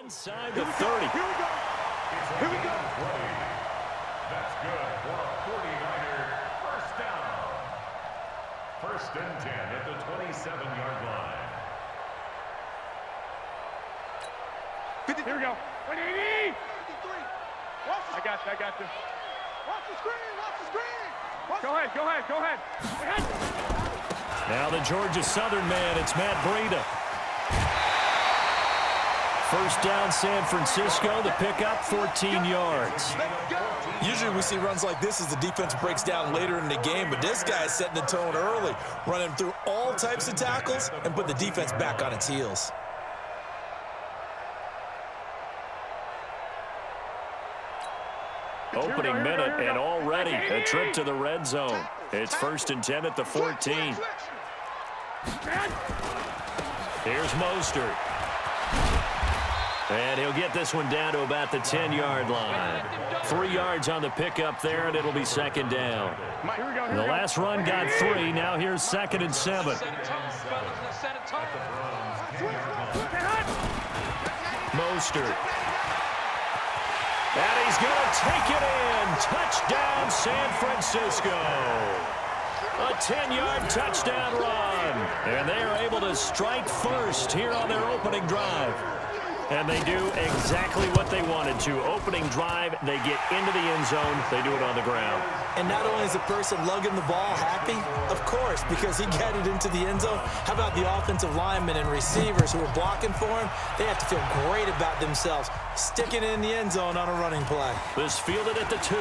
Inside the 30. Here we go. Here we go. That's good for a 49er first down. First and 10 at the 27-yard line. Here we go. 180. I got you. Watch the screen. Go ahead. Now the Georgia Southern man, it's Matt Breida. First down, San Francisco. The pickup, 14 yards. Usually we see runs like this as the defense breaks down later in the game, but this guy is setting the tone early, running through all types of tackles and put the defense back on its heels. Opening minute and already a trip to the red zone. It's first and 10 at the 14. Here's Mostert. And he'll get this one down to about the 10-yard line. 3 yards on the pickup there, and it'll be second down. The last run got 3. Now here's second and 7. Mostert. And he's going to take it in. Touchdown, San Francisco. A 10-yard touchdown run. And they are able to strike first here on their opening drive. And they do exactly what they wanted to. Opening drive, they get into the end zone. They do it on the ground. And not only is the person lugging the ball happy, of course, because he got it into the end zone. How about the offensive linemen and receivers who are blocking for him? They have to feel great about themselves, sticking it in the end zone on a running play. This fielded at the 2.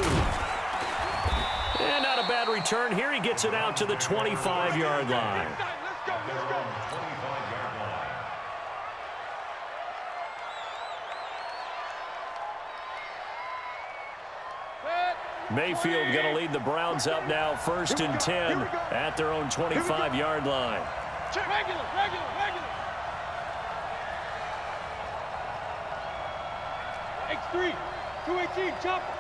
And not a bad return. Here he gets it out to the 25-yard line. Let's go. Mayfield going to lead the Browns up now, first and 10 at their own 25-yard line. Regular. X3, 218, chopper.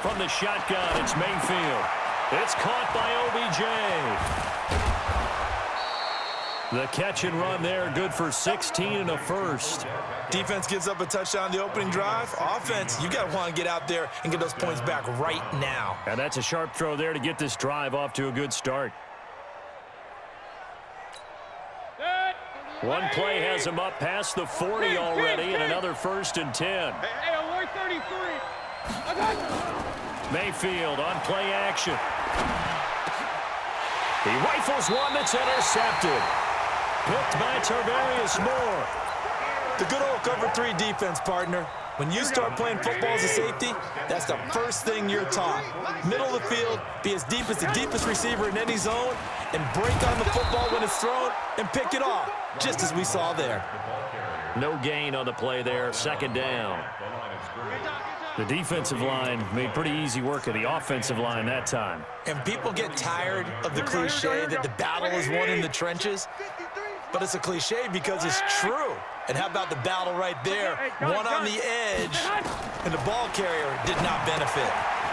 From the shotgun, it's Mayfield. It's caught by OBJ. The catch and run there, good for 16 and a first. Defense gives up a touchdown the opening drive. Offense, you got to want to get out there and get those points back right now. And that's a sharp throw there to get this drive off to a good start. One play has him up past the 40 already, and another first and 10. Hey, alert 33. I got you. Mayfield on play action. He rifles one that's intercepted. Picked by Tarvarius Moore. The good old cover 3 defense, partner. When you start playing football as a safety, that's the first thing you're taught. Middle of the field, be as deep as the deepest receiver in any zone, and break on the football when it's thrown and pick it off, just as we saw there. No gain on the play there, second down. The defensive line made pretty easy work of the offensive line that time. And people get tired of the cliche that the battle is won in the trenches, but it's a cliche because it's true. And how about the battle right there? One on the edge, and the ball carrier did not benefit.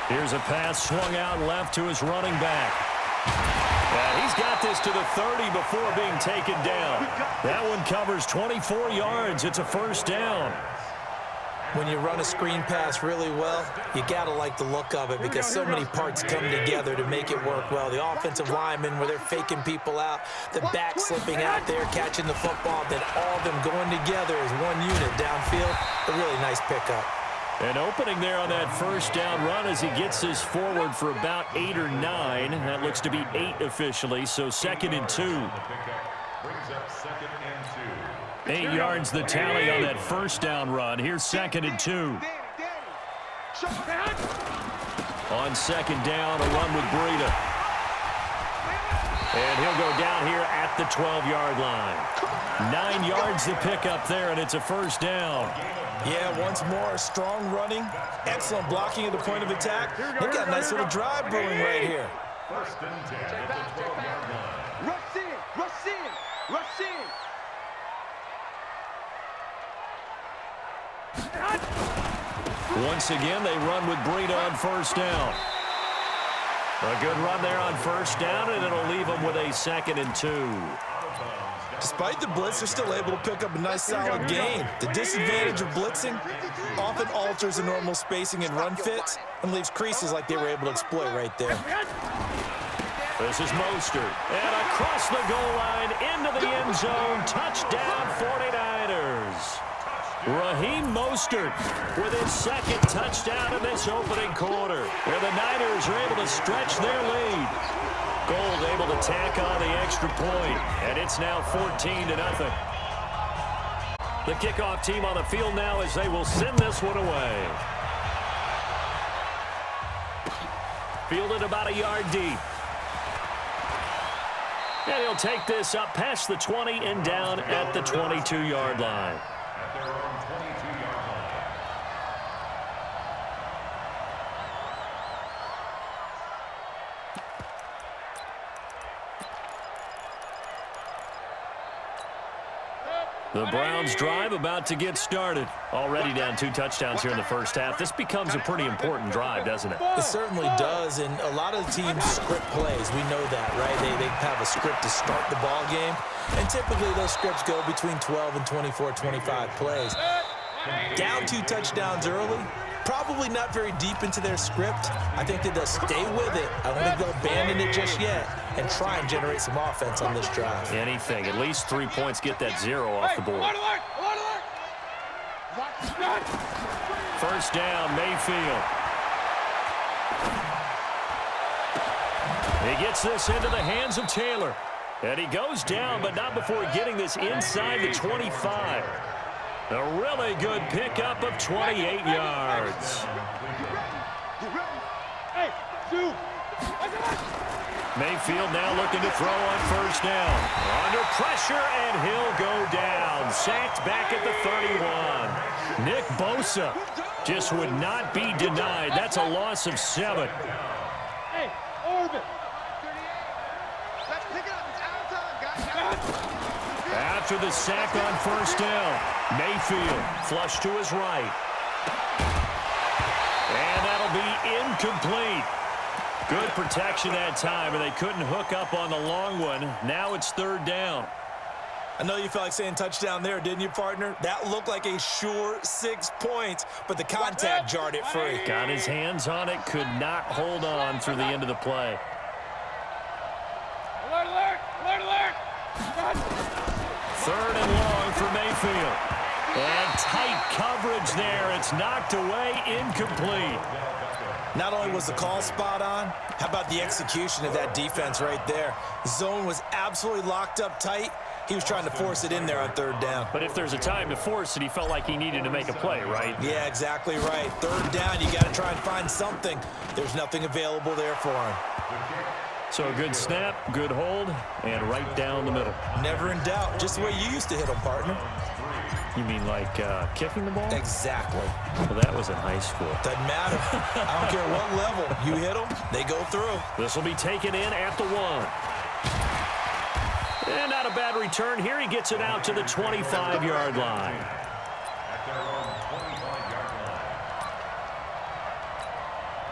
Here's a pass swung out left to his running back. And he's got this to the 30 before being taken down. That one covers 24 yards. It's a first down. When you run a screen pass really well, you got to like the look of it because so many parts come together to make it work well. The offensive linemen, where they're faking people out, the back slipping out there, catching the football, then all of them going together as one unit downfield. A really nice pickup. And opening there on that first down run as he gets this forward for about 8 or 9. That looks to be 8 officially, so second and 2. Brings up second and 2. 8 yards the tally on that first down run. Here's second and 2. On second down, a run with Breida. And he'll go down here at the 12-yard line. 9 yards the pickup there, and it's a first down. Yeah, once more, strong running, excellent blocking at the point of attack. They've got a nice little drive brewing right here. First and 10 at the 12-yard line. Rush in. Once again, they run with Breida on first down. A good run there on first down, and it'll leave them with a 2nd and 2. Despite the blitz, they're still able to pick up a nice, solid gain. The disadvantage of blitzing often alters the normal spacing and run fits and leaves creases like they were able to exploit right there. This is Mostert. And across the goal line into the end zone. Touchdown, 49ers. Raheem Mostert with his 2nd touchdown in this opening quarter. Where the Niners are able to stretch their lead. Gold able to tack on the extra point, and it's now 14-0. The kickoff team on the field now as they will send this one away. Fielded about a yard deep. And he'll take this up past the 20 and down at the 22-yard line. The Browns drive about to get started. Already down 2 touchdowns here in the first half. This becomes a pretty important drive, doesn't it? It certainly does, and a lot of the teams script plays. We know that, right? They have a script to start the ball game, and typically those scripts go between 12 and 24, 25 plays. Down 2 touchdowns early, probably not very deep into their script. I think that they'll stay with it. I don't think they'll abandon it just yet and try and generate some offense on this drive. Anything. At least 3 points, get that 0 off the board. First down, Mayfield. He gets this into the hands of Taylor. And he goes down, but not before getting this inside the 25. A really good pickup of 28 yards. Mayfield now looking to throw on first down. Under pressure, and he'll go down. Sacked back at the 31. Nick Bosa just would not be denied. That's a loss of 7. Hey, orbit. Let's pick it up. It's out of time, guys. After the sack on first down, Mayfield flush to his right. And that'll be incomplete. Good protection that time, and they couldn't hook up on the long one. Now it's 3rd down. I know you felt like saying touchdown there, didn't you, partner? That looked like a sure 6 points, but the contact jarred it free. Got his hands on it, could not hold on through the end of the play. Alert, alert, alert, alert. 3rd and long for Mayfield. And tight coverage there. It's knocked away, incomplete. Not only was the call spot on, how about the execution of that defense right there? Zone was absolutely locked up tight. He was trying to force it in there on 3rd down. But if there's a time to force it, he felt like he needed to make a play, right? Yeah, exactly right. 3rd down, you got to try and find something. There's nothing available there for him. So a good snap, good hold, and right down the middle. Never in doubt. Just the way you used to hit them, partner. You mean like kicking the ball? Exactly. Well, that was in high school. Doesn't matter. I don't care what level. You hit them, they go through. This will be taken in at the 1. And not a bad return here. He gets it out to the 25-yard line.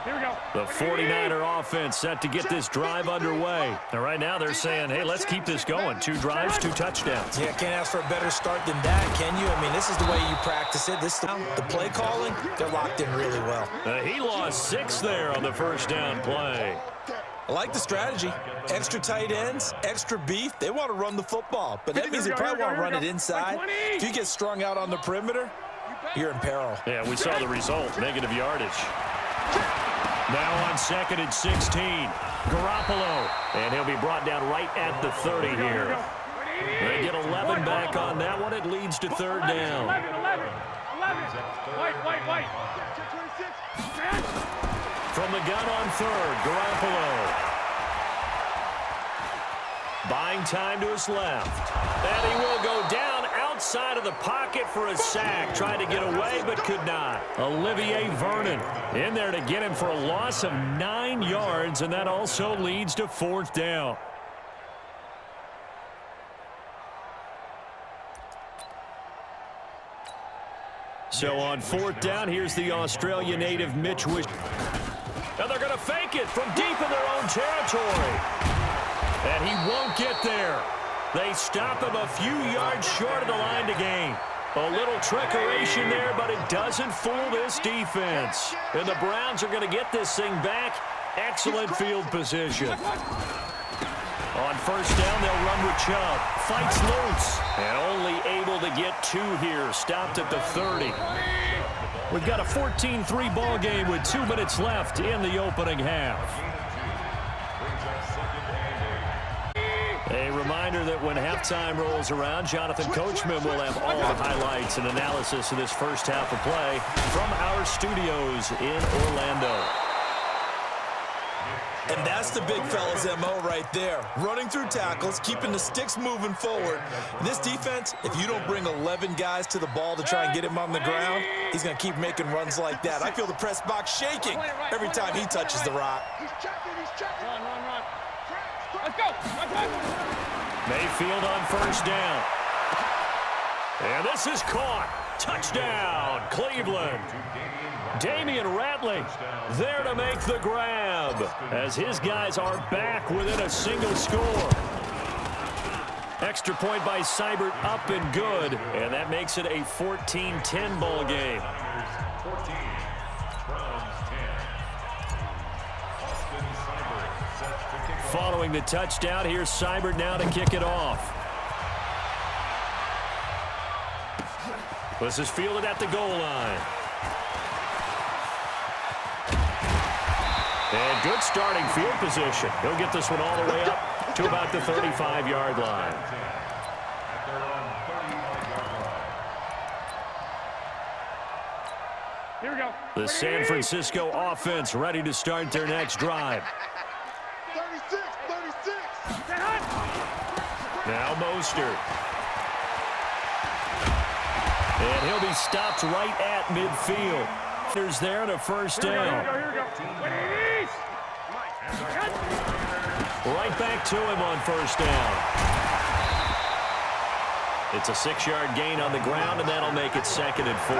Here we go. The 49er offense set to get this drive underway. And right now they're saying, hey, let's keep this going. 2 drives, 2 touchdowns. Yeah, can't ask for a better start than that, can you? I mean, this is the way you practice it. This the play calling, they're locked in really well. He lost 6 there on the first down play. I like the strategy. Extra tight ends, extra beef. They want to run the football, but that means they probably want to run it inside. If you get strung out on the perimeter, you're in peril. Yeah, we saw the result, negative yardage. Now on 2nd and 16, Garoppolo, and he'll be brought down right at the 30 here. They get 11 back on that one. It leads to 3rd down. 11. White. From the gun on 3rd, Garoppolo. Buying time to his left. And he will go down outside of the pocket for a sack. Tried to get away, but could not. Olivier Vernon in there to get him for a loss of 9 yards, and that also leads to 4th down. So on 4th down, here's the Australia native Mitch Wish. And they're going to fake it from deep in their own territory. And he won't get there. They stop him a few yards short of the line to gain. A little trickeration there, but it doesn't fool this defense. And the Browns are going to get this thing back. Excellent field position. On first down, they'll run with Chubb. Fights loose. And only able to get 2 here. Stopped at the 30. We've got a 14-3 ball game with 2 minutes left in the opening half. A reminder that when halftime rolls around, Jonathan Coachman will have all the highlights and analysis of this first half of play from our studios in Orlando. And that's the big fella's MO right there. Running through tackles, keeping the sticks moving forward. This defense, if you don't bring 11 guys to the ball to try and get him on the ground, he's going to keep making runs like that. I feel the press box shaking every time he touches the rock. He's checking. Run. Let's go. Mayfield on first down. And this is caught. Touchdown, Cleveland. Damian Ratley there to make the grab as his guys are back within a single score. Extra point by Seibert up and good, and that makes it a 14-10 ball game. Following the touchdown, here's Seibert now to kick it off. This is fielded at the goal line. And good starting field position. He'll get this one all the way up to about the 35-yard line. Here we go. The San Francisco offense ready to start their next drive. 36. Now Mostert. And he'll be stopped right at midfield. There's there to first down. Here we go. Right back to him on first down. It's a 6-yard gain on the ground, and that'll make it 2nd and 4.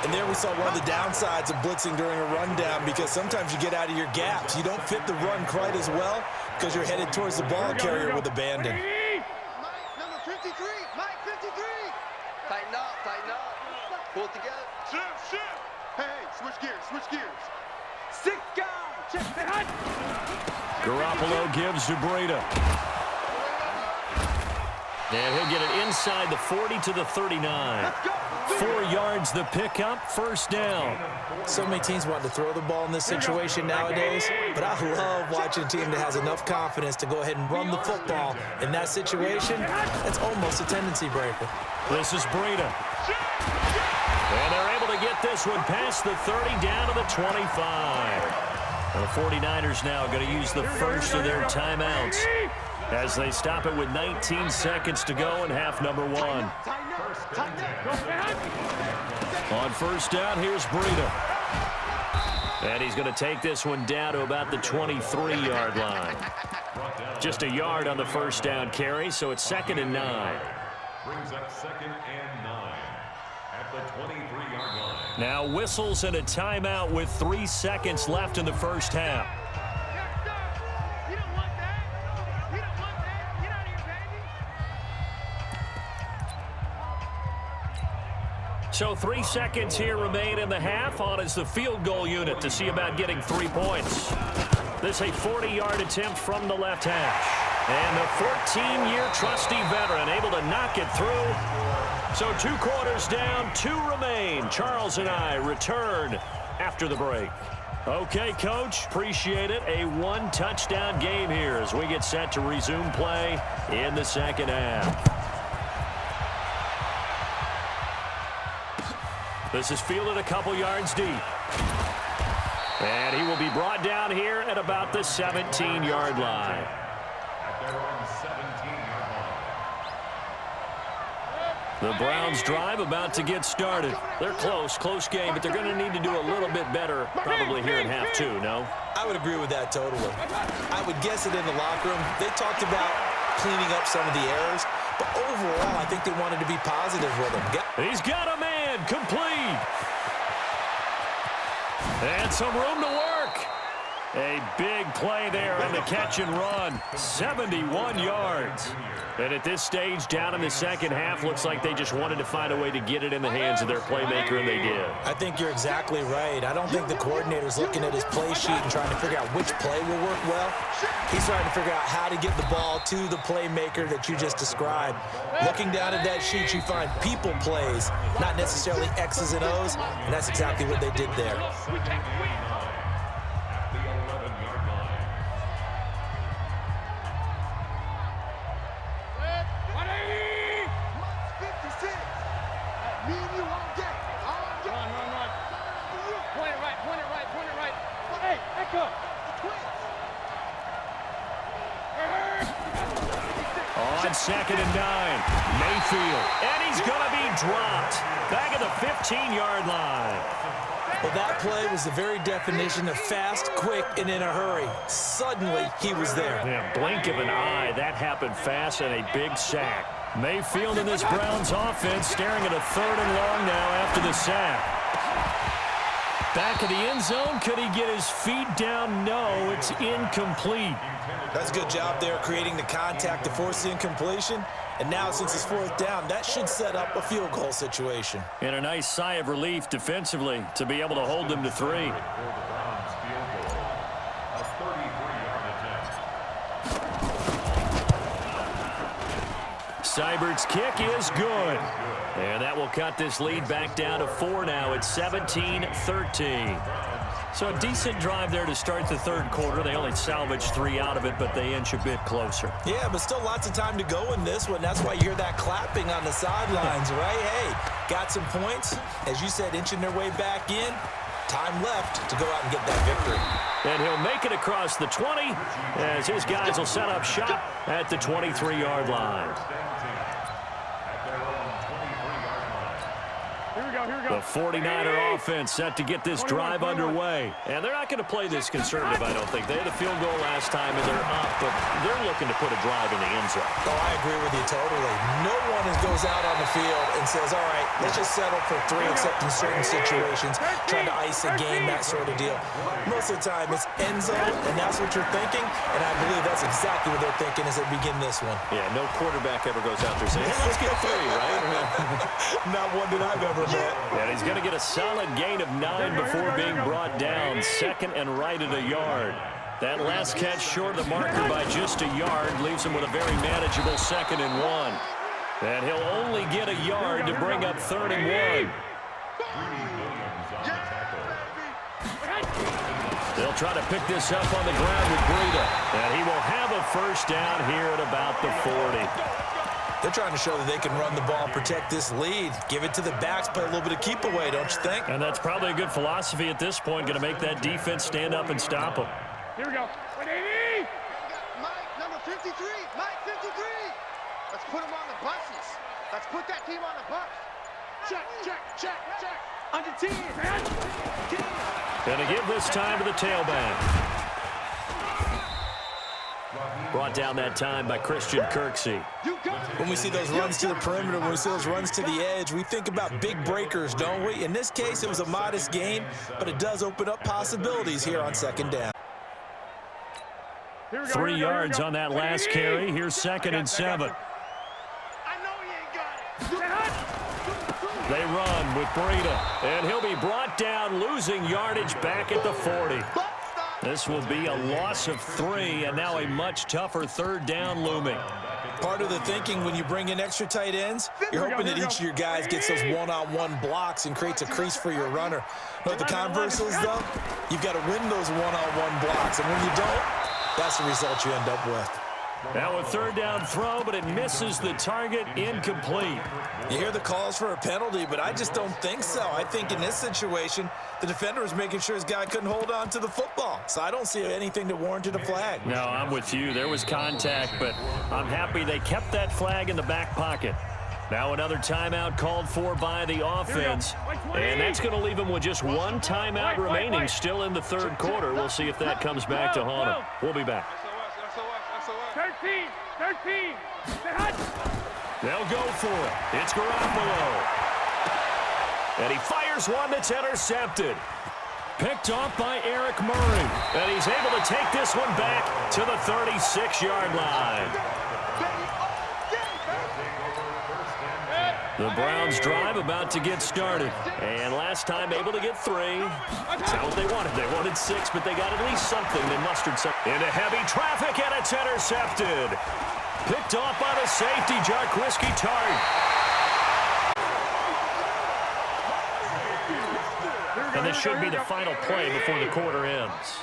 And there we saw one of the downsides of blitzing during a rundown, because sometimes you get out of your gaps. You don't fit the run quite as well because you're headed towards the ball carrier with abandon. Mike, number 53. Mike, 53. Tighten up. Pull it together. Shift. Hey, switch gears. 6 guys. Check. Garoppolo gives to Breida. And he'll get it inside the 40 to the 39. 4 yards the pickup, first down. So many teams want to throw the ball in this situation nowadays, but I love watching a team that has enough confidence to go ahead and run the football. In that situation, that's almost a tendency breaker. This is Breida. And they're able to get this one past the 30 down to the 25. And the 49ers now going to use the first of their timeouts as they stop it with 19 seconds to go in half number 1. On first down, here's Breida. And he's going to take this one down to about the 23-yard line. Just a yard on the first down carry, so it's 2nd and 9. Brings up 2nd and 9 at the 23-yard line. Now whistles and a timeout with 3 seconds left in the first half. You don't want that. Get out of here, baby. So 3 seconds here remain in the half. On is the field goal unit to see about getting 3 points. This a 40-yard attempt from the left hash. And the 14-year trusty veteran able to knock it through. So 2 quarters down, 2 remain. Charles and I return after the break. Okay, Coach, appreciate it. A 1-touchdown game here as we get set to resume play in the second half. This is fielded a couple yards deep. And he will be brought down here at about the 17-yard line. At their own 17-yard line. The Browns drive about to get started. They're close game, but they're going to need to do a little bit better probably here in half 2, no? I would agree with that totally. I would guess it in the locker room. They talked about cleaning up some of the errors, but overall, I think they wanted to be positive with him. He's got a man complete. And some room to work. A big play there on the catch and run. 71 yards. And at this stage, down in the second half, looks like they just wanted to find a way to get it in the hands of their playmaker, and they did. I think you're exactly right. I don't think the coordinator's looking at his play sheet and trying to figure out which play will work well. He's trying to figure out how to get the ball to the playmaker that you just described. Looking down at that sheet, you find people plays, not necessarily X's and O's, and that's exactly what they did there. On 2nd and 9, Mayfield, and he's going to be dropped. Back at the 15-yard line. Well, that play was the very definition of fast, quick, and in a hurry. Suddenly, he was there. Yeah, blink of an eye, that happened fast, and a big sack. Mayfield in this Browns offense staring at a 3rd and long now after the sack. Back of the end zone, could he get his feet down? No, it's incomplete. That's a good job there creating the contact to force the incompletion. And now, since it's 4th down, that should set up a field goal situation. And a nice sigh of relief defensively to be able to hold them to 3. Seibert's kick is good. And that will cut this lead back down to 4 now. It's 17-13. So a decent drive there to start the 3rd quarter. They only salvaged 3 out of it, but they inch a bit closer. Yeah, but still lots of time to go in this one. That's why you hear that clapping on the sidelines, right? Hey, got some points. As you said, inching their way back in. Time left to go out and get that victory. And he'll make it across the 20 as his guys will set up shop at the 23-yard line. The 49er offense set to get this drive underway. And they're not going to play this conservative, I don't think. They had a field goal last time, and they're up, but they're looking to put a drive in the end zone. Oh, I agree with you totally. No one goes out on the field and says, all right, let's just settle for 3 except in certain situations, trying to ice a game, that sort of deal. Most of the time, it's end zone, and that's what you're thinking, and I believe that's exactly what they're thinking as they begin this one. Yeah, no quarterback ever goes out there saying, hey, let's get 3, right? Not one that I've ever met. And he's going to get a solid gain of 9 before being brought down. 2nd and right at a yard. That last catch short of the marker by just a yard leaves him with a very manageable 2nd and 1. And he'll only get a yard to bring up 3rd and 1. They'll try to pick this up on the ground with Breida. And he will have a 1st down here at about the 40. They're trying to show that they can run the ball and protect this lead. Give it to the backs, play a little bit of keep away, don't you think? And that's probably a good philosophy at this point, going to make that defense stand up and stop them. Here we go. 180. Mike, number 53. Mike, 53. Let's put him on the buses. Let's put that team on the bus. Check, check, check, check. Under 10. Going to give this time to the tailback. Brought down that time by Christian Kirksey. When we see those runs to the perimeter, when we see those runs to the edge, we think about big breakers, don't we? In this case, it was a modest gain, but it does open up possibilities here on 2nd down. 3 yards on that last carry. Here's 2nd and 7. I know he ain't got it. They run with Breida, and he'll be brought down, losing yardage back at the 40. This will be a loss of 3, and now a much tougher 3rd down looming. Part of the thinking when you bring in extra tight ends, you're hoping that each of your guys gets those one-on-one blocks and creates a crease for your runner. You know what the converse is, though? You've got to win those one-on-one blocks, and when you don't, that's the result you end up with. Now a 3rd down throw, but it misses the target, incomplete. You hear the calls for a penalty, but I just don't think so. I think in this situation, the defender was making sure his guy couldn't hold on to the football. So I don't see anything that warranted a flag. No, I'm with you. There was contact, but I'm happy they kept that flag in the back pocket. Now another timeout called for by the offense, and that's going to leave them with just 1 timeout remaining still in the 3rd quarter. We'll see if that comes back to haunt them. We'll be back. 13. They'll go for it. It's Garoppolo. And he fires one that's intercepted. Picked off by Eric Murray. And he's able to take this one back to the 36-yard line. The Browns drive about to get started. And last time able to get 3. That's not what they wanted. They wanted 6, but they got at least something. They mustered something. Into heavy traffic, and it's intercepted. Picked off by the safety, Jarquiski Tart. And this should be the final play before the quarter ends.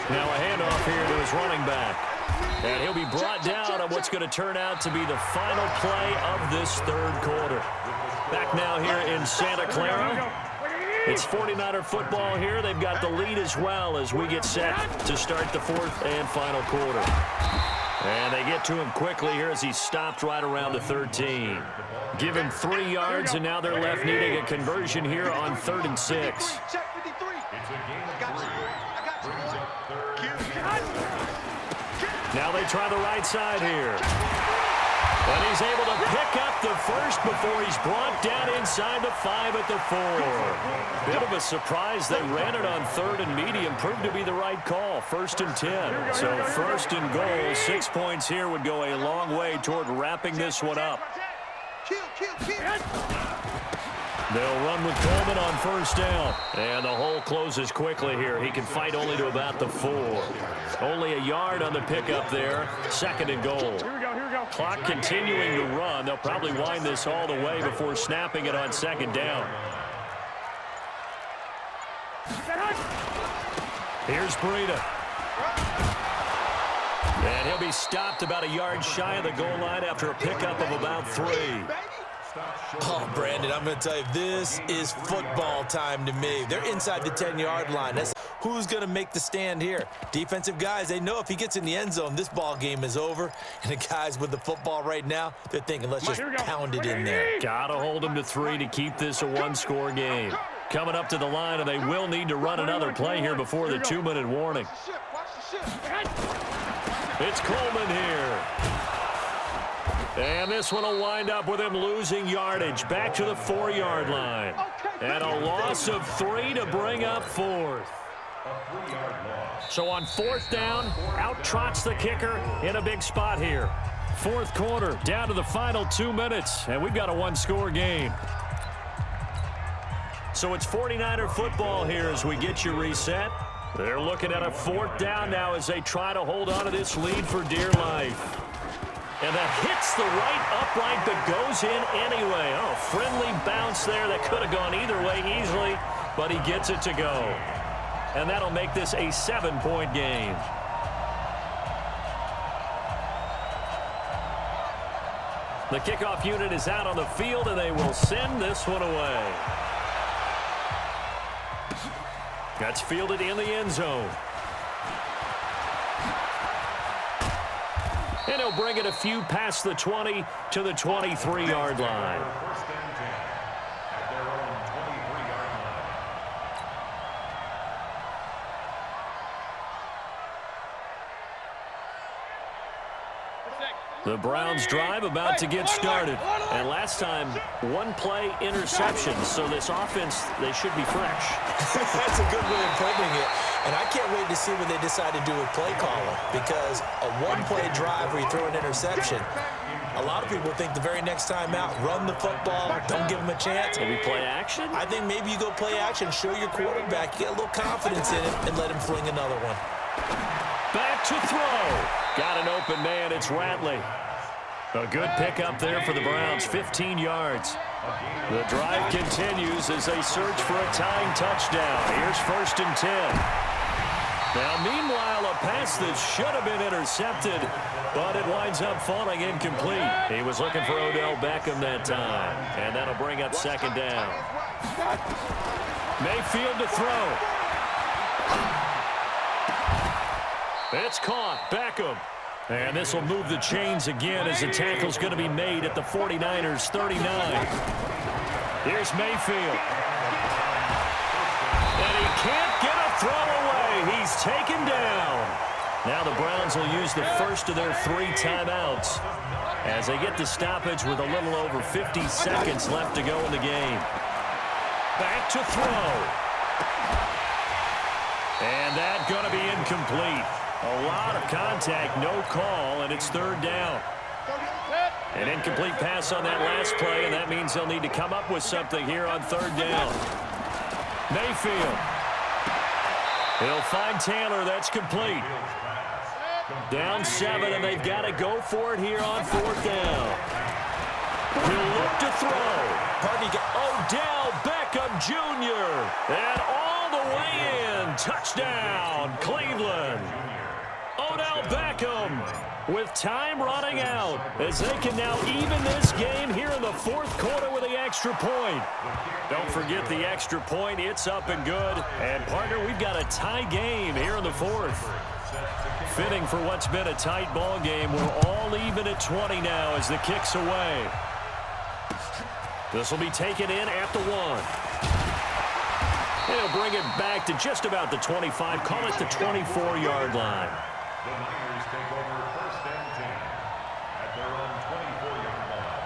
Now a handoff here to his running back. And he'll be brought down on what's going to turn out to be the final play of this third quarter. Back now here in Santa Clara. It's 49er football here. They've got the lead as well as we get set to start the fourth and final quarter. And they get to him quickly here as he's stopped right around the 13. Give him 3 yards, and now they're left needing a conversion here on 3rd and 6. Now they try the right side here. And he's able to pick up the first before he's brought down inside the 5 at the 4. Bit of a surprise. They ran it on 3rd and medium. Proved to be the right call. 1st and 10. So 1st and goal. 6 points here would go a long way toward wrapping this one up. They'll run with Coleman on 1st down. And the hole closes quickly here. He can fight only to about the 4. Only a yard on the pickup there. 2nd and goal. Clock continuing to run. They'll probably wind this all the way before snapping it on 2nd down. Here's Breida. And he'll be stopped about a yard shy of the goal line after a pickup of about 3. Oh, Brandon, I'm going to tell you, this is football time to me. They're inside the 10-yard line. That's who's going to make the stand here. Defensive guys, they know if he gets in the end zone, this ball game is over. And the guys with the football right now, they're thinking, let's just pound it in there. Got to hold him to 3 to keep this a 1-score game. Coming up to the line, and they will need to run another play here before the 2-minute warning. It's Coleman here. And this one will wind up with him losing yardage back to the 4-yard line. And a loss of 3 to bring up 4th. So on 4th down, out trots the kicker in a big spot here. 4th quarter, down to the final 2 minutes, and we've got a 1-score game. So it's 49er football here as we get you reset. They're looking at a 4th down now as they try to hold on to this lead for dear life. And that hits the right upright but goes in anyway. Oh, friendly bounce there that could have gone either way easily, but he gets it to go. And that'll make this a 7-point game. The kickoff unit is out on the field, and they will send this one away. That's fielded in the end zone. And he'll bring it a few past the 20 to the 23-yard line. The Browns drive about to get started. And last time, 1-play interception. So this offense, they should be fresh. That's a good way of putting it. And I can't wait to see what they decide to do with play calling. Because a 1-play drive where you throw an interception, a lot of people think the very next time out, run the football, don't give them a chance. Maybe play action? I think maybe you go play action, show your quarterback, you get a little confidence in him, and let him fling another one. Back to throw. Got an open man. It's Ratley. A good pickup there for the Browns. 15 yards. The drive continues as they search for a tying touchdown. Here's 1st and 10. Now, meanwhile, a pass that should have been intercepted, but it winds up falling incomplete. He was looking for Odell Beckham that time, and that'll bring up 2nd down. Mayfield to throw. It's caught. Beckham. And this will move the chains again as the tackle's going to be made at the 49ers 39. Here's Mayfield. And he can't get a throw away. He's taken down. Now the Browns will use the first of their 3 timeouts as they get the stoppage with a little over 50 seconds left to go in the game. back to throw. And that's going to be incomplete. A lot of contact, no call, and it's third down. An incomplete pass on that last play, and that means they'll need to come up with something here on third down. Mayfield. He'll find Taylor. That's complete. Down 7, and they've got to go for it here on fourth down. He'll look to throw. Odell Beckham Jr. And all the way in. Touchdown, Cleveland. Odell Beckham with time running out as they can now even this game here in the fourth quarter with the extra point. Don't forget the extra point. It's up and good. And, partner, we've got a tie game here in the fourth. Fitting for what's been a tight ball game. We're all even at 20 now as the kick's away. This will be taken in at the 1. He'll bring it back to just about the 25. Call it the 24-yard line. The Niners take over first and 10 at their own 24-yard line.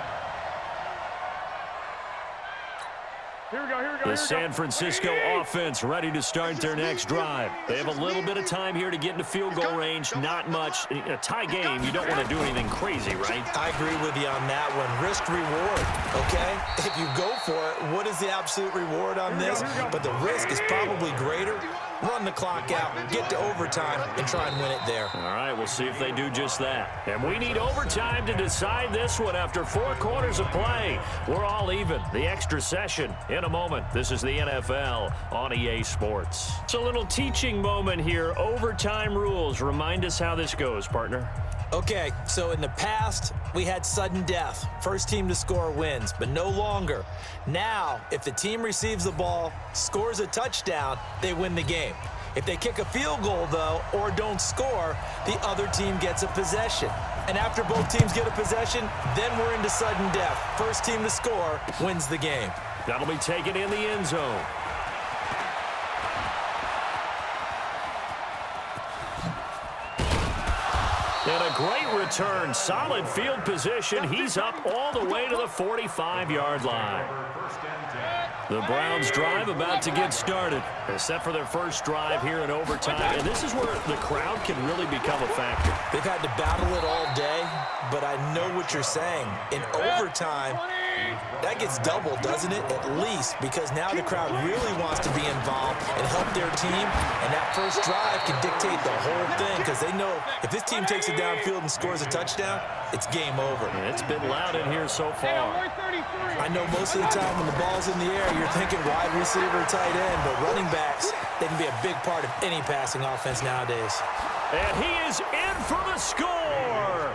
Here we go. The San Francisco offense ready to start their next drive. They have a little bit of time here to get into field goal range. Not much. In a tie game, you don't want to do anything crazy, right? I agree with you on that one. Risk-reward, okay? If you go for it, what is the absolute reward on this? But the risk is probably greater. Run the clock out, get to overtime, and try and win it there. All right, we'll see if they do just that. And we need overtime to decide this one after 4 quarters of play. We're all even. The extra session in a moment. This is the NFL on EA Sports. It's a little teaching moment here. Overtime rules. Remind us how this goes, partner. Okay, so in the past, we had sudden death. First team to score wins, but no longer. Now, if the team receives the ball, scores a touchdown, they win the game. If they kick a field goal, though, or don't score, the other team gets a possession. And after both teams get a possession, then we're into sudden death. First team to score wins the game. That'll be taken in the end zone. And a great return. Solid field position. He's up all the way to the 45-yard line. The Browns drive about to get started. They're set for their first drive here in overtime. And this is where the crowd can really become a factor. They've had to battle it all day, but I know what you're saying. In overtime, that gets doubled, doesn't it? At least, because now the crowd really wants to be involved and help their team, and that first drive can dictate the whole thing because they know if this team takes it downfield and scores a touchdown, it's game over. And it's been loud in here so far. I know most of the time when the ball's in the air, you're thinking wide receiver, tight end, but running backs, they can be a big part of any passing offense nowadays. And he is in for the score.